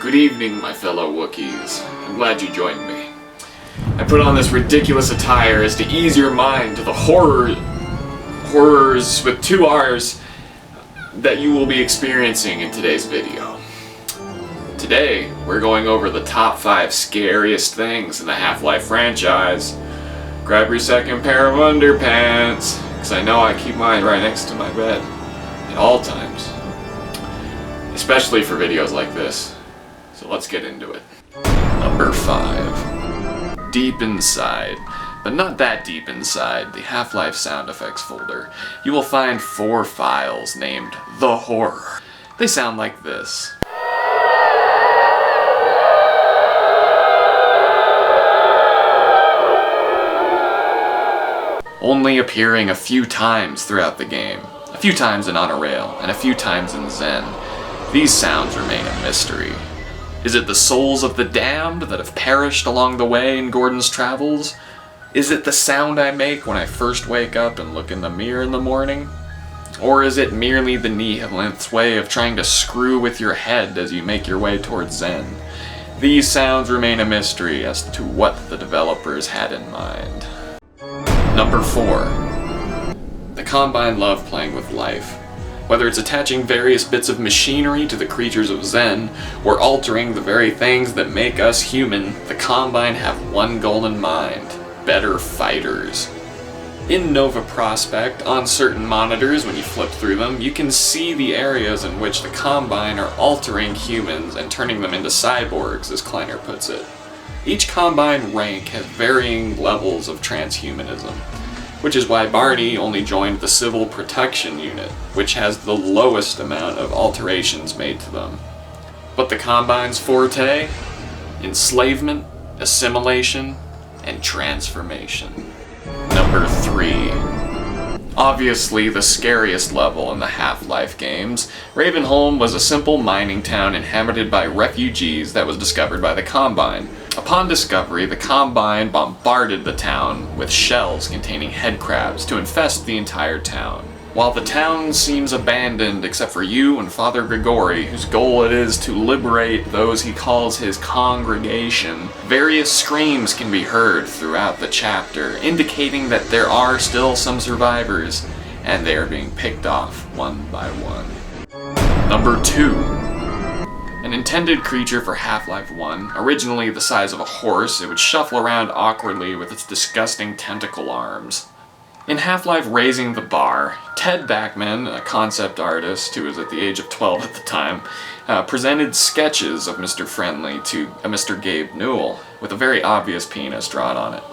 Good evening, my fellow Wookiees. I'm glad you joined me. I put on this ridiculous attire as to ease your mind to the horrors with 2 R's that you will be experiencing in today's video. Today, we're going over the top 5 scariest things in the Half-Life franchise. Grab your second pair of underpants, because I know I keep mine right next to my bed at all times. Especially for videos like this. So let's get into it. Number 5. Deep inside, but not that deep inside, the Half-Life sound effects folder, you will find 4 files named The Horror. They sound like this. Only appearing a few times throughout the game. A few times in On a Rail, and a few times in Zen. These sounds remain a mystery. Is it the souls of the damned that have perished along the way in Gordon's travels? Is it the sound I make when I first wake up and look in the mirror in the morning? Or is it merely the Nihilith's way of trying to screw with your head as you make your way towards Zen? These sounds remain a mystery as to what the developers had in mind. Number 4. The Combine love playing with life. Whether it's attaching various bits of machinery to the creatures of Zen, or altering the very things that make us human, the Combine have one goal in mind: better fighters. In Nova Prospect, on certain monitors, when you flip through them, you can see the areas in which the Combine are altering humans and turning them into cyborgs, as Kleiner puts it. Each Combine rank has varying levels of transhumanism, which is why Barney only joined the Civil Protection Unit, which has the lowest amount of alterations made to them. But the Combine's forte? Enslavement, assimilation, and transformation. Number 3. Obviously the scariest level in the Half-Life games, Ravenholm was a simple mining town inhabited by refugees that was discovered by the Combine. Upon discovery, the Combine bombarded the town with shells containing headcrabs to infest the entire town. While the town seems abandoned except for you and Father Grigori, whose goal it is to liberate those he calls his congregation, various screams can be heard throughout the chapter, indicating that there are still some survivors, and they are being picked off one by one. Number 2. An intended creature for Half-Life 1, originally the size of a horse, it would shuffle around awkwardly with its disgusting tentacle arms. In Half-Life Raising the Bar, Ted Backman, a concept artist who was at the age of 12 at the time, presented sketches of Mr. Friendly to a Mr. Gabe Newell, with a very obvious penis drawn on it.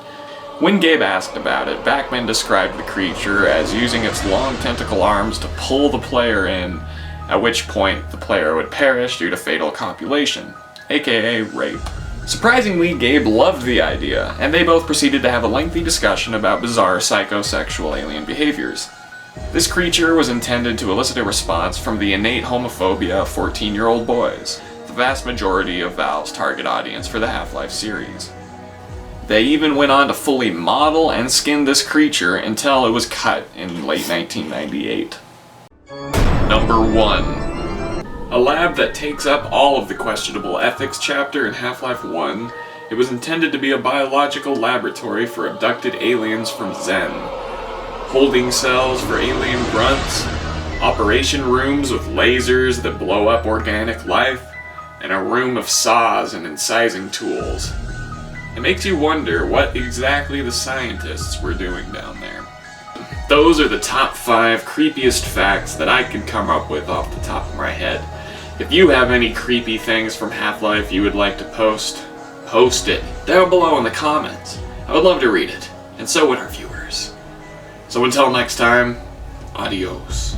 When Gabe asked about it, Backman described the creature as using its long tentacle arms to pull the player in, at which point the player would perish due to fatal copulation, aka rape. Surprisingly, Gabe loved the idea, and they both proceeded to have a lengthy discussion about bizarre psychosexual alien behaviors. This creature was intended to elicit a response from the innate homophobia of 14-year-old boys, the vast majority of Valve's target audience for the Half-Life series. They even went on to fully model and skin this creature until it was cut in late 1998. Number 1. A lab that takes up all of the questionable ethics chapter in Half-Life 1, it was intended to be a biological laboratory for abducted aliens from Zen. Holding cells for alien grunts, operation rooms with lasers that blow up organic life, and a room of saws and incising tools. It makes you wonder what exactly the scientists were doing down there. Those are the top 5 creepiest facts that I could come up with off the top of my head. If you have any creepy things from Half-Life you would like to post it down below in the comments. I would love to read it, and so would our viewers. So until next time, adios.